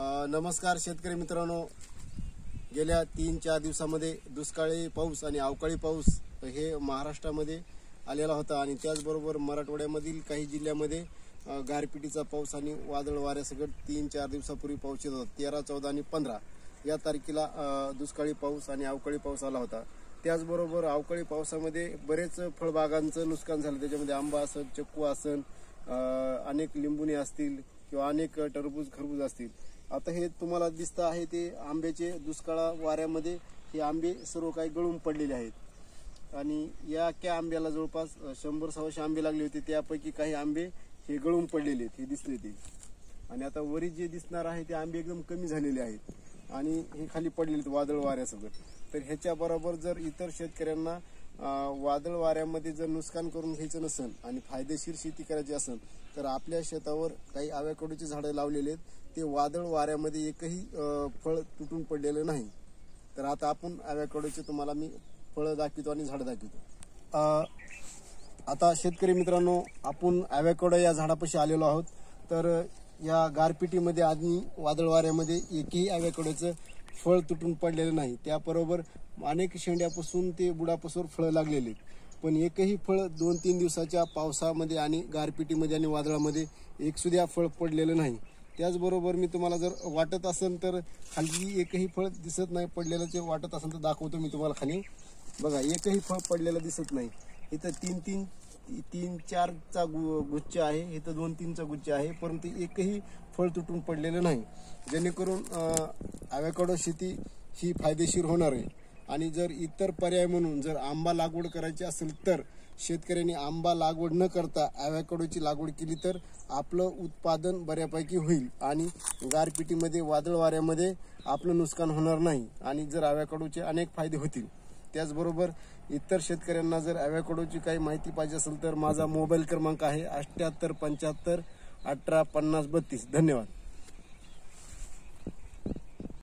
नमस्कार शेतकरी मित्रांनो, गेल्या 3-4 दिवसांमध्ये दुष्काळी पाऊस आणि अवकाळी पाऊस हे महाराष्ट्रामध्ये आलेला होता आणि त्याचबरोबर मराठवाड्यामधील काही जिल्ह्यांमध्ये गारपिटीचा पाऊस आणि वादळ वाऱ्यासकट 3-4 दिवसापूर्वी पाऊस येत होता. 13, 14 आणि 15 या तारखेला दुष्काळी पाऊस आणि अवकाळी पाऊस आला होता. त्याचबरोबर अवकाळी पावसामध्ये बरेच फळबागांचं नुकसान झालं. त्याच्यामध्ये आंबा असेल, चिक्कू असेल, अनेक लिंबुणी असतील किंवा अनेक टरबूज खरबूज असतील. आता हे तुम्हाला दिसतं आहे ते आंब्याचे दुष्काळा वाऱ्यामध्ये हे आंबे सर्व काही गळून पडलेले आहेत आणि या आंब्याला जवळपास 100-125 आंबे लागले होते. त्यापैकी काही आंबे हे गळून पडलेले आहेत, हे दिसले ते. आणि आता वरी जे दिसणार आहे ते आंबे एकदम कमी झालेले आहेत आणि हे खाली पडलेले आहेत वादळ वाऱ्यासोबत. तर ह्याच्या बरोबर जर इतर शेतकऱ्यांना वादळ वाऱ्यामध्ये जर नुकसान करून घ्यायचं नसेल आणि फायदेशीर शेती करायची असेल तर आपल्या शेतावर काही आव्याकडूची झाडं लावलेली आहेत. ते वादळ वाऱ्यामध्ये एकही फळ तुटून पडलेलं नाही. तर आता आपण आव्याकडूचे तुम्हाला मी फळं दाखवतो आणि झाडं दाखवतो. आता शेतकरी मित्रांनो, आपण आव्याकडो या झाडापाशी आलेलो आहोत. तर या गारपिटीमध्ये आणि वादळ वाऱ्यामध्ये एकही आव्याकडोचं फळ तुटून पडलेलं नाही. त्याबरोबर अनेक शेंड्यापासून ते बुडापासून फळं लागलेले आहेत, पण एकही फळ 2-3 दिवसाच्या पावसामध्ये आणि गारपिटीमध्ये आणि वादळामध्ये एक सुद्धा फळ पडलेलं नाही. त्याचबरोबर मी तुम्हाला जर वाटत असेल तर खाली एकही फळ दिसत नाही पडलेलं, ते वाटत असेल तर दाखवतो मी तुम्हाला. खाली बघा, एकही फळ पडलेलं दिसत नाही. इथं 3-4चा गुच्छ आहे, इथं 2-3चा गुच्छ आहे, परंतु एकही फळ तुटून पडलेलं नाही. जेणेकरून आव्याकडो शेती ही फायदेशीर होणार आहे. आणि जर इतर पर्याय म्हणून जर आंबा लागवड करायची असेल तर शेतकऱ्यांनी आंबा लागवड न करता आव्याकडोची लागवड केली तर आपलं उत्पादन बऱ्यापैकी होईल आणि गारपिटीमध्ये वादळ वाऱ्यामध्ये आपलं नुकसान होणार नाही आणि जर आव्याकडोचे अनेक फायदे होतील. त्याचबरोबर इतर शेतकऱ्यांना जर आव्याकडोची काही माहिती पाहिजे असेल तर माझा मोबाईल क्रमांक आहे 78 75 18 50 32. धन्यवाद.